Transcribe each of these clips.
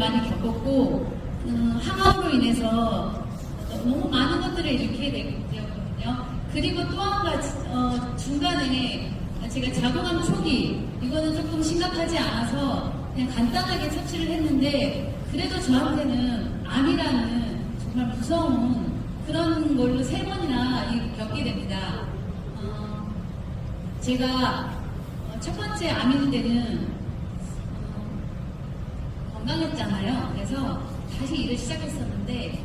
많이 겪었고 항암으로 인해서 너무 많은 것들을 잃게 되었거든요. 그리고 또 한 가지 중간에 제가 자궁암 초기 이거는 조금 심각하지 않아서 그냥 간단하게 처치를 했는데 그래도 저한테는 암이라는 정말 무서운 그런 걸로 3번이나 겪게 됩니다. 제가 첫 번째 암일 때는 건강했잖아요. 그래서 다시 일을 시작했었는데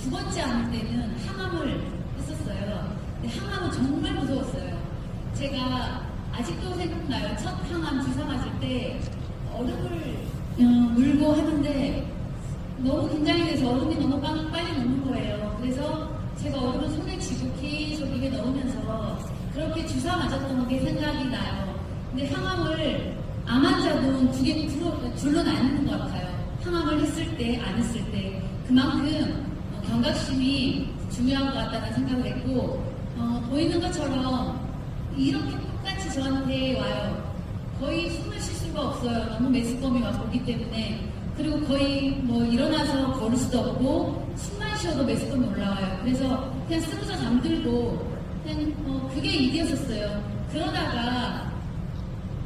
두 번째 암일 때는 항암을 했었어요. 근데 항암은 정말 무서웠어요. 제가 아직도 생각나요. 첫 항암 주사 맞을 때 얼음을 물고 하는데 너무 긴장이 돼서 얼음이 너무 빨리 녹는 거예요. 그래서 제가 얼음을 손에 쥐고 계속 입에 넣으면서 그렇게 주사 맞았던 게 생각이 나요. 근데 항암을 암 환자도 둘로 나뉘는 것 같아요. 항암을 했을 때, 안 했을 때. 그만큼 경각심이 중요한 것 같다는 생각을 했고, 보이는 것처럼 이렇게 똑같이 저한테 와요. 거의 숨을 쉴 수가 없어요. 너무 메스꺼움이 오기 때문에. 그리고 거의 일어나서 걸을 수도 없고, 숨만 쉬어도 메스꺼움이 올라와요. 그래서 그냥 쓰러져 잠들고, 그냥 그게 일이었었어요. 그러다가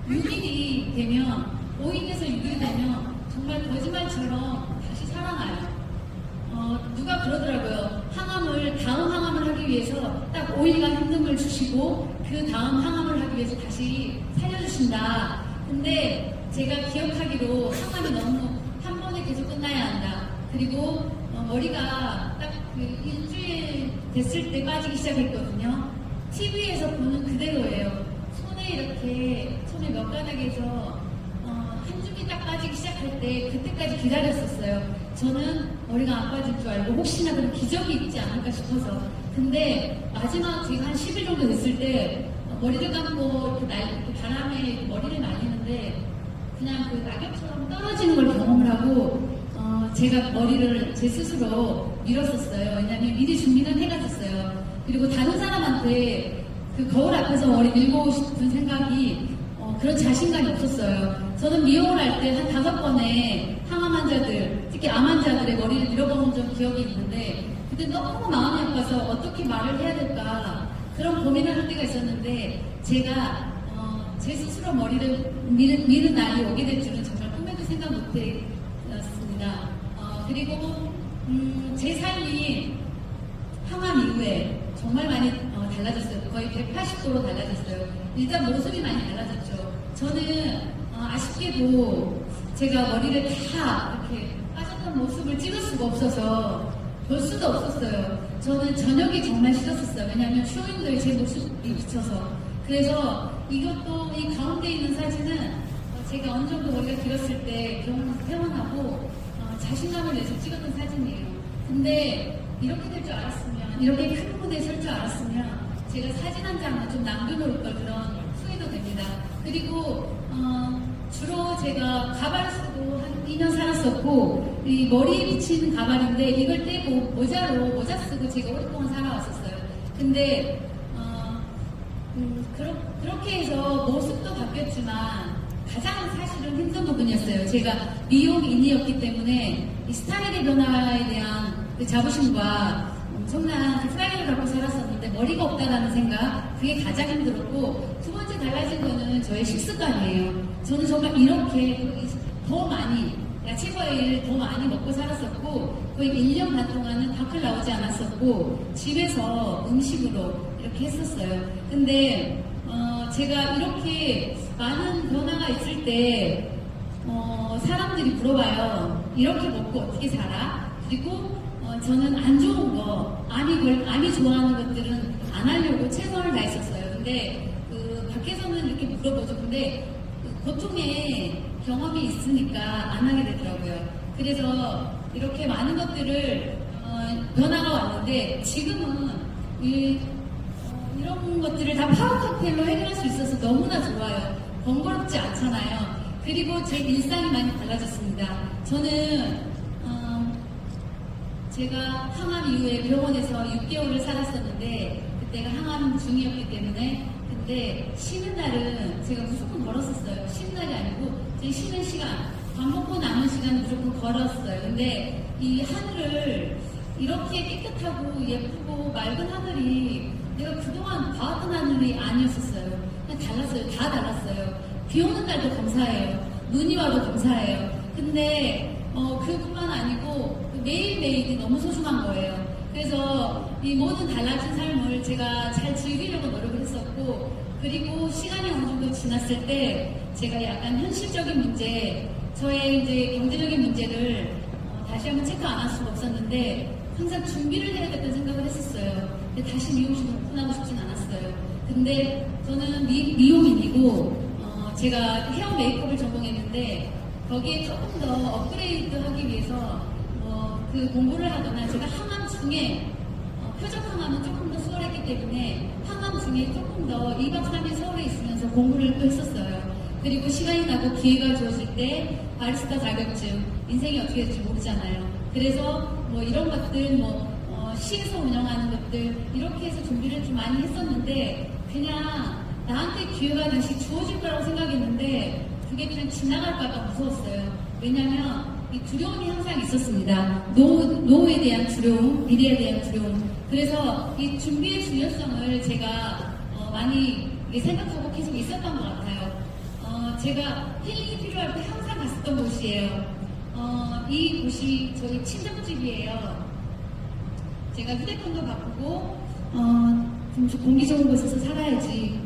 6일이 되면 5일에서 6일 되면 정말 거짓말처럼 다시 살아나요. 누가 그러더라고요. 다음 항암을 하기 위해서 딱 5일간 힘듦을 주시고 그 다음 항암을 하기 위해서 다시 살려주신다. 근데 제가 기억하기로 항암이 너무 한 번에 계속 끝나야 한다. 그리고 머리가 딱 그 일주일 됐을 때 빠지기 시작했거든요. TV에서 보는 그대로예요. 손에 몇 가닥에서 한 줌이 딱 빠지기 시작할 때 그때까지 기다렸었어요. 저는 머리가 안 빠질 줄 알고 혹시나 그런 기적이 있지 않을까 싶어서. 근데 마지막 제가 한 10일 정도 됐을 때 머리를 감고 바람에 머리를 날리는데 그냥 그 낙엽처럼 떨어지는 걸 경험을 하고 제가 머리를 제 스스로 밀었었어요. 왜냐하면 미리 준비는 해갔었어요. 그리고 다른 사람한테 그 거울 앞에서 머리 밀고 싶은 생각이 그런 자신감이 없었어요. 저는 미용을 할 때 한 5번의 항암 환자들, 특히 암 환자들의 머리를 밀어본 좀 기억이 있는데 그때 너무 마음이 아파서 어떻게 말을 해야 될까 그런 고민을 할 때가 있었는데 제가 제 스스로 머리를 미는 날이 오게 될 줄은 정말 꿈에도 생각 못했습니다. 그리고 제 삶이 항암 이후에 정말 많이 달라졌어요. 거의 180도로 달라졌어요. 일단 모습이 많이 달라졌죠. 저는 아쉽게도 제가 머리를 다 이렇게 빠졌던 모습을 찍을 수가 없어서 볼 수도 없었어요. 저는 저녁이 정말 싫었었어요. 왜냐하면 쇼윈도에 제 모습이 비쳐서. 그래서 이것도 이 가운데 있는 사진은 제가 어느 정도 머리가 길었을 때 퇴원하고 자신감을 내서 찍었던 사진이에요. 근데 이렇게 될 줄 알았으면, 이렇게 큰 무대에 설 줄 알았으면 제가 사진 한 장은 좀 남겨놓을 걸 그런 후회도 됩니다. 그리고 주로 제가 가발을 쓰고 한 2년 살았었고 이 머리에 비치는 가발인데 이걸 떼고 모자 쓰고 제가 오랫동안 살아왔었어요. 근데 그렇게 해서 모습도 바뀌었지만 가장 사실은 힘든 부분이었어요. 제가 미용인이었기 때문에 이 스타일의 변화에 대한 그 자부심과 엄청난 그 프라이드를 갖고 살았었는데 머리가 없다라는 생각, 그게 가장 힘들었고 두 번째 달라진 거는 저의 식습관이에요. 저는 정말 이렇게 더 많이 야채 과일 더 많이 먹고 살았었고 거의 1년 반 동안은 밖을 나오지 않았었고 집에서 음식으로 이렇게 했었어요. 근데 제가 이렇게 많은 변화가 있을 때 사람들이 물어봐요. 이렇게 먹고 어떻게 살아? 그리고 저는 안 좋은 거, 암이 좋아하는 것들은 안 하려고 최선을 다했었어요. 근데 밖에서는 이렇게 물어보죠. 근데 고통의 경험이 있으니까 안 하게 되더라고요. 그래서 이렇게 많은 것들을 변화가 왔는데 지금은 이런 것들을 다 파워 칵테일로 해결할 수 있어서 너무나 좋아요. 번거롭지 않잖아요. 그리고 제 일상이 많이 달라졌습니다. 저는 제가 항암 이후에 병원에서 6개월을 살았었는데 그때가 항암 중이었기 때문에 근데 쉬는 날은 제가 무조건 걸었었어요. 쉬는 날이 아니고 제 쉬는 시간 밥 먹고 남은 시간 무조건 걸었어요. 근데 이 하늘을 이렇게 깨끗하고 예쁘고 맑은 하늘이 내가 그동안 봐왔던 하늘이 아니었었어요. 그냥 달랐어요. 다 달랐어요. 비 오는 날도 감사해요. 눈이 와도 감사해요. 근데 그뿐만 아니고 매일매일이 너무 소중한 거예요. 그래서 이 모든 달라진 삶을 제가 잘 즐기려고 노력을 했었고, 그리고 시간이 어느 정도 지났을 때 제가 약간 현실적인 문제, 저의 이제 경제적인 문제를 다시 한번 체크 안 할 수가 없었는데 항상 준비를 해야겠다는 생각을 했었어요. 근데 다시 미용실을 오픈하고 싶진 않았어요. 근데 저는 미용인이고 제가 헤어 메이크업을 전공했는데 거기에 조금 더 업그레이드 하기 위해서 그 공부를 하거나 제가 항암 중에 표적 항암은 조금 더 수월했기 때문에 항암 중에 조금 더 2박 3일 서울에 있으면서 공부를 또 했었어요. 그리고 시간이 나고 기회가 주어질 때 바리스타 자격증, 인생이 어떻게 될지 모르잖아요. 그래서 뭐 이런 것들, 시에서 운영하는 것들 이렇게 해서 준비를 좀 많이 했었는데 그냥 나한테 기회가 다시 주어질 거라고 생각했는데 그게 그냥 지나갈까봐 무서웠어요. 왜냐면 이 두려움이 항상 있었습니다. 노후에 대한 두려움, 미래에 대한 두려움. 그래서 이 준비의 중요성을 제가 많이 생각하고 계속 있었던 것 같아요. 제가 힐링이 필요할 때 항상 갔었던 곳이에요. 이 곳이 저희 친정집이에요. 제가 휴대폰도 바꾸고 좀 공기 좋은 곳에서 살아야지.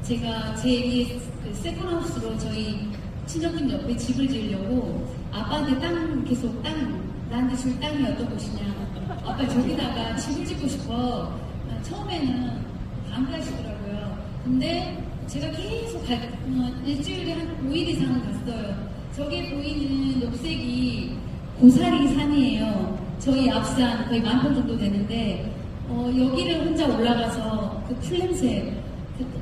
제가 제2의 그 세컨하우스로 저희 친정집 옆에 집을 지으려고 아빠한테 나한테 줄 땅이 어떤 곳이냐. 아빠 저기다가 집을 짓고 싶어. 처음에는 반대하시더라고요. 근데 제가 계속 일주일에 한 5일 이상은 갔어요. 저게 보이는 녹색이 고사리 산이에요. 저희 앞산 거의 10,000 정도 되는데 여기를 혼자 올라가서 그 풀냄새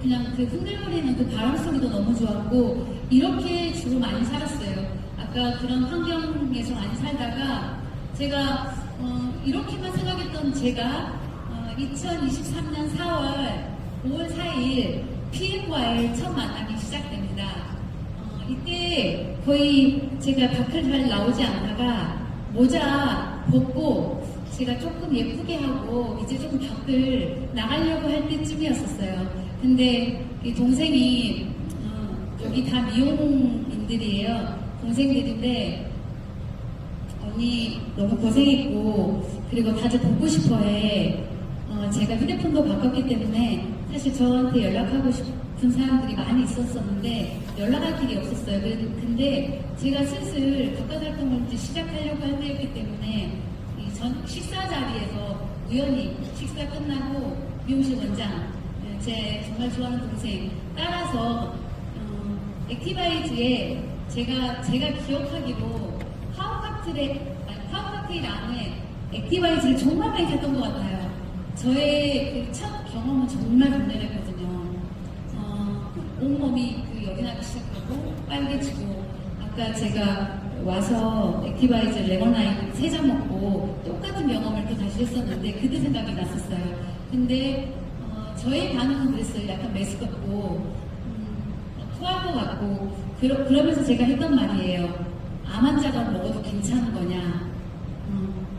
그냥 그 흔들거리는 그 바람 소리도 너무 좋았고 이렇게 주로 많이 살았어요. 아까 그런 환경에서 많이 살다가 제가 이렇게만 생각했던 제가 2023년 4월 5월 4일 PM과의 첫 만남이 시작됩니다. 이때 거의 제가 밖을 잘 나오지 않다가 모자 벗고 제가 조금 예쁘게 하고 이제 조금 밖을 나가려고 할 때쯤이었었어요. 근데 이 동생이 여기 다 미용인들이에요. 동생들인데 언니 너무 고생했고 그리고 다들 보고 싶어해. 제가 휴대폰도 바꿨기 때문에 사실 저한테 연락하고 싶은 사람들이 많이 있었었는데 연락할 길이 없었어요. 근데 제가 슬슬 바깥 활동을 이제 시작하려고 할 때였기 때문에 식사 자리에서 우연히 식사 끝나고 미용실 원장 제 정말 좋아하는 동생 따라서 액티바이즈에 제가 기억하기로 파워칵테일 안에 액티바이즈를 정말 많이 탔던 것 같아요. 저의 그 첫 경험은 정말 강렬했거든요. 온몸이 열이 나기 시작하고 빨개지고 아까 제가 와서 액티바이즈 레몬라임 3잔 먹고 똑같은 경험을 또 다시 했었는데 그때 생각이 났었어요. 근데 저의 반응은 그랬어요. 약간 메스껍고 토할 것 같고 그러면서 제가 했던 말이에요. 암 환자가 먹어도 괜찮은 거냐?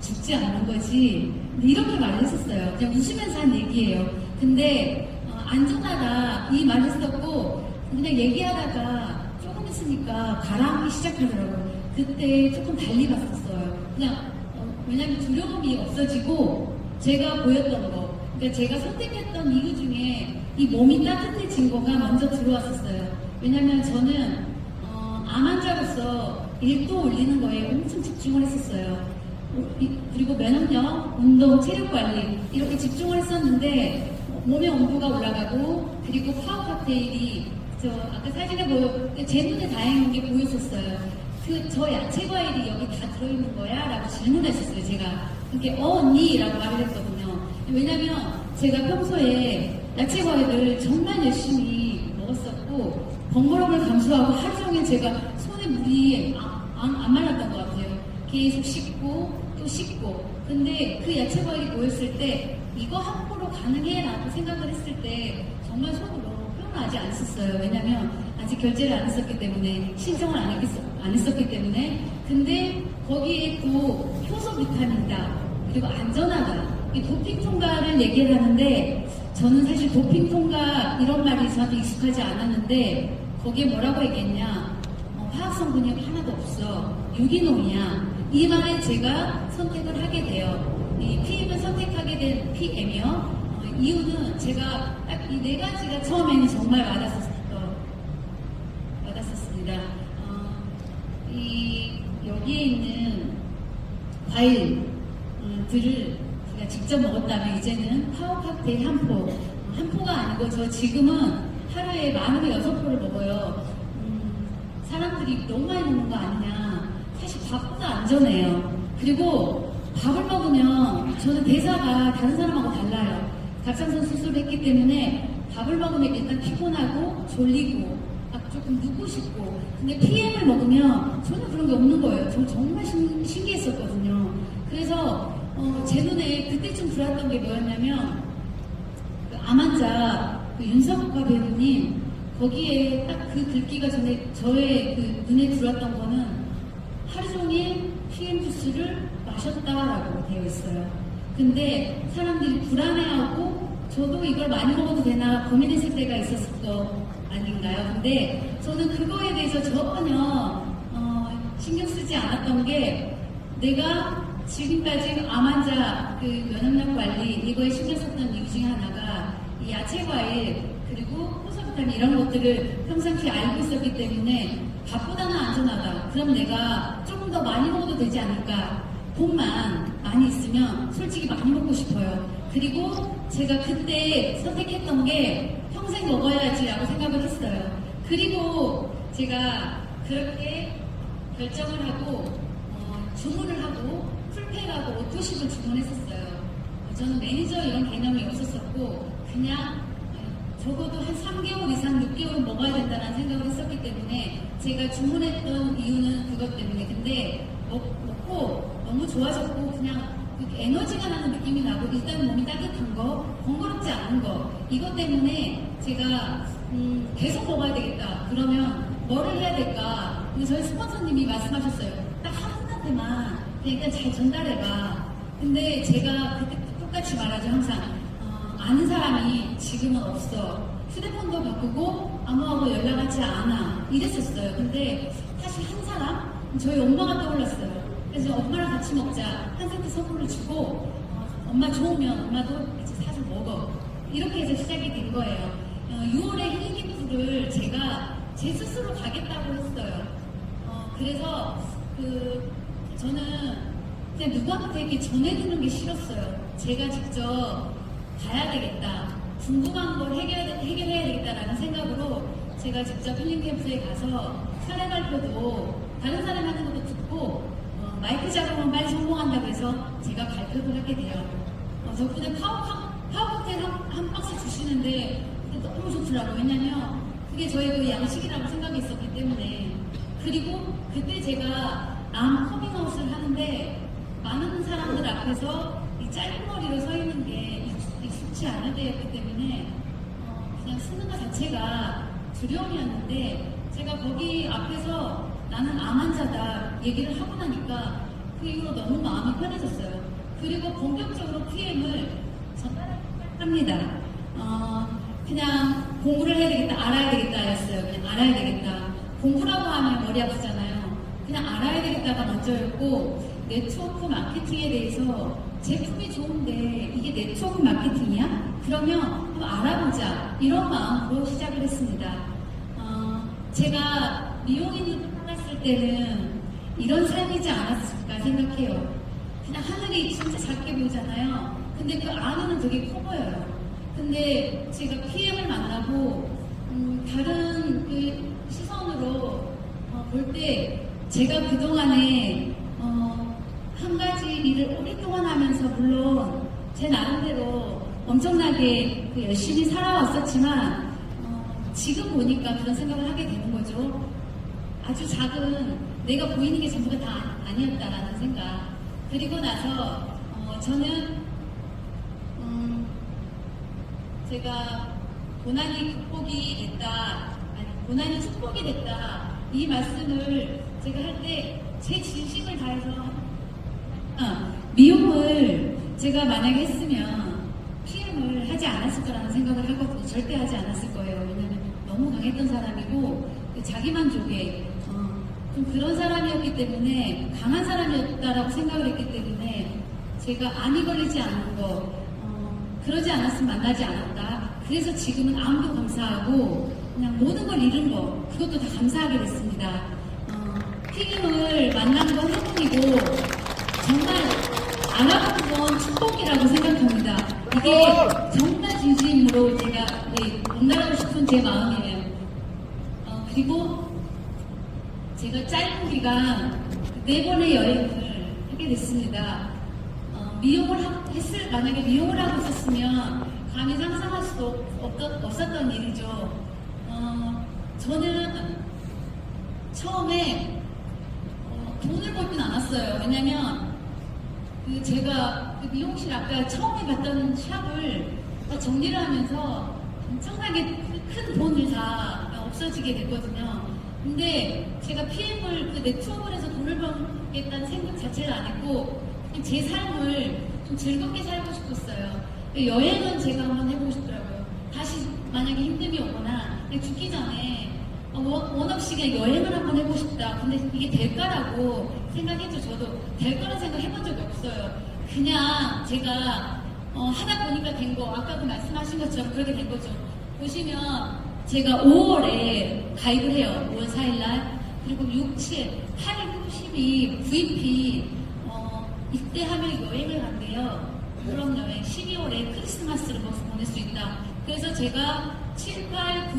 죽지 않는 거지. 이렇게 말을 했었어요. 그냥 웃으면서 한 얘기예요. 근데 안전하다 이 말을 했었고 그냥 얘기하다가 조금 있으니까 가라앉기 시작하더라고요. 그때 조금 달리 봤었어요. 그냥 왜냐면 두려움이 없어지고 제가 보였던 거 그러니까 제가 선택했던 이유 중에 이 몸이 따뜻해진 거가 먼저 들어왔었어요. 왜냐면 저는 암 환자로서 1도 올리는 거에 엄청 집중을 했었어요. 그리고 면역력, 운동, 체력 관리 이렇게 집중을 했었는데 몸의 온도가 올라가고 그리고 파워 칵테일이 저 아까 사진에 제 눈에 다행한 게 보였었어요. 저 야채 과일이 여기 다 들어있는 거야? 라고 질문했었어요. 제가 그게 언니 라고 말을 했거든요. 왜냐면 제가 평소에 야채 과일을 정말 열심히 먹었었고 번거로움을 감수하고 하루 종일 제가 손에 물이 안 말랐던 것 같아요. 계속 씻고 또 씻고 근데 그 야채 과일이 보였을 때 이거 함부로 가능해? 라고 생각을 했을 때 정말 속으로 표현을 하지 않았었어요. 왜냐면 아직 결제를 안 했었기 때문에 신청을 안 안 했었기 때문에. 근데 거기에 또 효소 비타민이다. 그리고 안전하다. 이 도핑 통과를 얘기를 하는데 저는 사실 도핑 통과 이런 말이 저한테 익숙하지 않았는데 거기에 뭐라고 얘기했냐. 화학 성분이 하나도 없어. 유기농이야. 이 말에 제가 선택을 하게 돼요. 이 PM을 선택하게 된 PM이요. 이유는 제가 딱 이 네 가지가 처음에는 정말 와닿았습니다. 여기에 있는 과일들을 제가 직접 먹었다면 이제는 파워 칵테일 한 포가 아니고 저 지금은 하루에 많으면 6포를 먹어요. 사람들이 너무 많이 먹는 거 아니냐. 사실 밥보다 안전해요. 그리고 밥을 먹으면 저는 대사가 다른 사람하고 달라요. 갑상선 수술을 했기 때문에 밥을 먹으면 일단 피곤하고 졸리고 조금 눕고 싶고. 근데 PM을 먹으면 전혀 그런 게 없는 거예요. 저 정말 신기했었거든요. 그래서 제 눈에 그때 좀 들어왔던 게 뭐였냐면 그 암환자 그 윤석화 배우님 거기에 딱 그 글귀가 전에 저의 그 눈에 들어왔던 거는 하루 종일 PM 주스를 마셨다라고 되어 있어요. 근데 사람들이 불안해하고 저도 이걸 많이 먹어도 되나 고민했을 때가 있었을 거 아닌가요? 근데 저는 그거에 대해서 전혀 신경 쓰지 않았던 게 내가 지금까지 암 환자 그 면역력 관리 이거에 신경 썼던 이유 중에 하나가 이 야채 과일 그리고 효소 비타민 이런 것들을 평상시에 알고 있었기 때문에 밥보다는 안전하다. 그럼 내가 조금 더 많이 먹어도 되지 않을까? 돈만 많이 있으면 솔직히 많이 먹고 싶어요. 그리고 제가 그때 선택했던 게 평생 먹어야지라고 생각을 했어요. 그리고 제가 그렇게 결정을 하고 주문을 하고 풀팩하고 오토십을 주문했었어요. 저는 매니저 이런 개념이 없었었고 그냥 적어도 한 3개월 이상 6개월은 먹어야 된다는 생각을 했었기 때문에 제가 주문했던 이유는 그것 때문에. 근데 먹고 너무 좋아졌고 그냥 에너지가 나는 느낌이 나고 일단 몸이 따뜻한 거, 번거롭지 않은 거 이것 때문에 제가 계속 먹어야 되겠다. 그러면 뭐를 해야 될까? 근데 저희 스폰서님이 말씀하셨어요. 딱 한 분한테만 일단 잘 전달해봐. 근데 제가 그때 똑같이 말하죠. 항상 아는 사람이 지금은 없어. 휴대폰도 바꾸고 아무하고 연락하지 않아. 이랬었어요. 근데 사실 한 사람? 저희 엄마가 떠올랐어요. 그래서 엄마랑 같이 먹자. 한 세트 선물을 주고 엄마 좋으면 엄마도 이제 사서 먹어. 이렇게 해서 시작이 된 거예요. 6월에 힐링풀을 제가 제 스스로 가겠다고 했어요. 그래서 저는 그냥 누구한테 이렇게 전해주는 게 싫었어요. 제가 직접 가야 되겠다. 궁금한 걸 해결해야 되겠다라는 생각으로 제가 직접 힐링 캠프에 가서 사례 발표도 다른 사람 하는 것도 듣고 마이크 작업만 빨리 성공한다고 해서 제가 발표를 하게 돼요. 덕분에 파워칵테일 한 박스 주시는데 너무 좋더라고요. 왜냐면 그게 저의 그 양식이라고 생각했었기 때문에. 그리고 그때 제가 암 커밍아웃을 하는데 많은 사람들 앞에서 이 짧은 머리로 서 있는 게 익숙치 않을 때였기 때문에 그냥 쓰는 것 자체가 두려움이었는데 제가 거기 앞에서 나는 암 환자다 얘기를 하고 나니까 그 이후로 너무 마음이 편해졌어요. 그리고 본격적으로 PM을 전달합니다. 그냥 공부를 해야 되겠다, 알아야 되겠다였어요. 그냥 알아야 되겠다. 공부라고 하면 머리 아프잖아요. 그냥 알아야 되겠다가 먼저였고 네트워크 마케팅에 대해서 제품이 좋은데 이게 네트워크 마케팅이야? 그러면 한번 알아보자. 이런 마음으로 시작을 했습니다. 제가 미용인으로 태어났을 때는 이런 삶이지 않았을까 생각해요. 그냥 하늘이 진짜 작게 보이잖아요. 근데 그 안에는 되게 커 보여요. 근데 제가 PM을 만나고 다른 그 시선으로 볼 때 제가 그동안에 한 가지 일을 오랫동안 하면서 물론 제 나름대로 엄청나게 열심히 살아왔었지만 지금 보니까 그런 생각을 하게 되는 거죠. 아주 작은 내가 보이는 게 전부가 다 아니었다라는 생각. 그리고 나서 저는 제가 고난이 극복이 됐다, 아니 고난이 축복이 됐다 이 말씀을 제가 할 때 제 진심을 다해서 미용을 제가 만약에 했으면 PM을 하지 않았을 거라는 생각을 하거든요. 절대 하지 않았을 거예요. 왜냐면 너무 강했던 사람이고 자기만족에 좀 그런 사람이었기 때문에 강한 사람이었다라고 생각을 했기 때문에 제가 암이 걸리지 않는 거 그러지 않았으면 만나지 않았다. 그래서 지금은 암도 감사하고 그냥 모든 걸 잃은 거 그것도 다 감사하게 됐습니다. 피김을 만난 건 행운이고 정말 알아보는 건 축복이라고 생각합니다. 이게 정말 진심으로 제가 만나고 싶은 제 마음이에요. 그리고 제가 짧은 기간 4번의 여행을 하게 됐습니다. 만약에 미용을 하고 있었으면 감히 상상할 수도 없었던 일이죠. 저는 처음에 돈을 벌진 않았어요. 왜냐면 제가 미용실 아까 처음에 갔던 샵을 정리를 하면서 엄청나게 큰 돈을 다 없어지게 됐거든요. 근데 제가 PM을 네트워크를 해서 돈을 벌겠다는 생각 자체를 안 했고 제 삶을 좀 즐겁게 살고 싶었어요. 여행은 제가 한번 해보고 싶더라고요. 다시 만약에 힘듦이 오거나 죽기 전에 원 없이 그냥 여행을 한번 해보고 싶다. 근데 이게 될까라고 생각했죠. 저도 될 거라 생각해본 적이 없어요. 그냥 제가 하다 보니까 된 거, 아까도 말씀하신 것처럼 그렇게 된 거죠. 보시면 제가 5월에 가입을 해요. 5월 4일날. 그리고 6, 7, 8, 9, 12 VP 입대하면 여행을 간대요. 그런 여행 12월에 크리스마스를 보낼 수 있다. 그래서 제가 7, 8, 9